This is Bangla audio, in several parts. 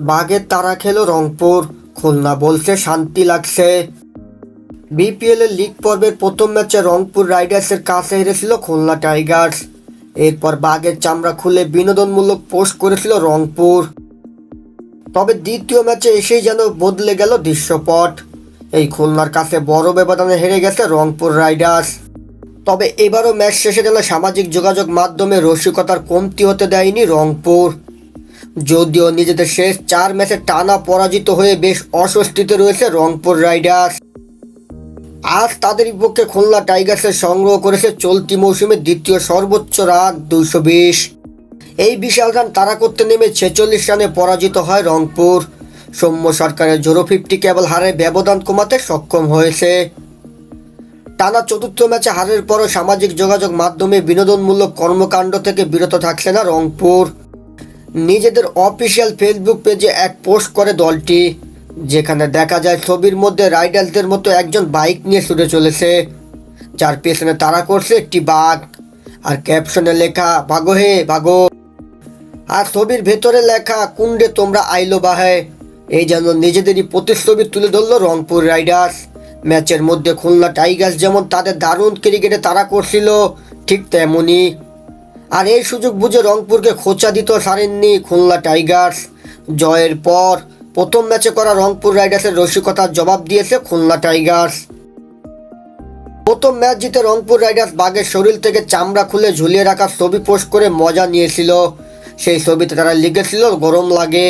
বাঘের তাড়া খেলো রংপুর, খুলনা বলছে শান্তি লাগছে। বিপিএল এর লিগ পর্বের প্রথম ম্যাচে রংপুর রাইডার্সের কাছে হেরেছিল খুলনা টাইগার্স। এরপর বাঘের চামড়া খুলে বিনোদনমূলক পোস্ট করেছিল রংপুর। তবে দ্বিতীয় ম্যাচে এসেই যেন বদলে গেল দৃশ্যপট। এই খুলনার কাছে বড় ব্যবধানে হেরে গেছে রংপুর রাইডার্স। তবে এবারও ম্যাচ শেষে যেন সামাজিক যোগাযোগ মাধ্যমে রসিকতার কমতি হতে দেয়নি রংপুর। যদিও নিজেদের শেষ 4 ম্যাচে টানা পরাজিত হয়ে বেশ অস্বস্তিতে রয়েছে রংপুর রাইডার্স। আজ তাদের বিপক্ষে খুলনা টাইগার্সের সংগ্রহ করেছে চলতি মৌসুমের দ্বিতীয় সর্বোচ্চ রান 220। এই বিশাল রান তাড়া করতে নেমে 46 রানে পরাজিত হয় রংপুর। সৌম্য সরকারের জোরো 50 কেবল হারে ব্যবধান কমাতে সক্ষম হয়েছে। টানা চতুর্থ ম্যাচে হারের পরও সামাজিক যোগাযোগ মাধ্যমে বিনোদনমূলক কর্মকাণ্ড থেকে বিরত থাকছে না রংপুর। নিজেদের অফিসিয়াল ফেসবুক পেজে এক পোস্ট করে দলটি, যেখানে দেখা যায় ছবির মধ্যে রাইডার্সদের মতো একজন বাইক নিয়ে ছুটে চলেছে, যার পেছনে তাড়া করছে একটি বাঘ। আর ক্যাপশনে লেখা ভাগো হে ভাগো। আর ছবির ভেতরে লেখা কুণ্ডে তোমরা আইলো বাহে। এই যেন নিজেদেরই প্রতিচ্ছবি তুলে ধরল রংপুর রাইডার্স। ম্যাচের মধ্যে খুলনা টাইগার্স যেমন তাদের দারুণ ক্রিকেটে তাড়া করছিল, ঠিক তেমনই। আর এই সুযোগ বুঝে রংপুরকে খোঁচা দিতে ছাড়েননি খুলনা টাইগার্স। জয়ের পর প্রথম ম্যাচে করা রংপুর রাইডার্সের রসিকতার জবাব দিয়েছে খুলনা টাইগার্স। প্রথম ম্যাচ জিতে রংপুর রাইডার্স বাঘের শরীর থেকে চামড়া খুলে ঝুলিয়ে রাখা ছবি পোস্ট করে মজা নিয়েছিল। সেই ছবিতে তারা লিখেছিল গরম লাগে।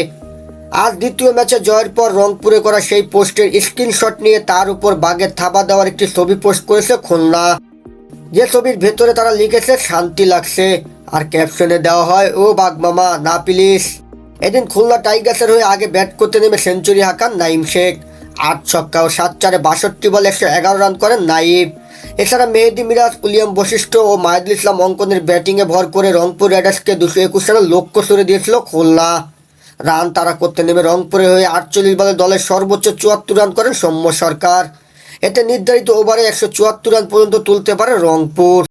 আজ দ্বিতীয় ম্যাচে জয়ের পর রংপুরে করা সেই পোস্টের স্ক্রিনশট নিয়ে তার উপর বাঘের থাবা দেওয়ার একটি ছবি পোস্ট করেছে খুলনা, যে ছবির ভেতরে তারা লিখেছে শান্তি লাগছে। আর ক্যাপশনে দেওয়া হয় ও বাঘ মামা না প্লিজ। এদিন খুলনা টাইগার্সের হয়ে আগে ব্যাট করতে নেমে সেঞ্চুরি হাঁকান নাইম শেখ। 8 ছক্কা ও 7 চারে 62 বলে 111 রান করেন নাইম। এছাড়া মেহেদী মিরাজ, উলিয়াম বশিষ্ঠ ও মাহিদুল ইসলাম অঙ্কনের ব্যাটিংয়ে ভর করে রংপুর রাইডার্সকে 221 রানের লক্ষ্য ছুড়ে দিয়েছিল খুলনা। রান তাড়া করতে নেমে রংপুরে হয়ে 48 বলে দলের সর্বোচ্চ 74 রান করেন সৌম্য সরকার। এতে নির্ধারিত ওভারে 174 রান পর্যন্ত তুলতে পারে রংপুর।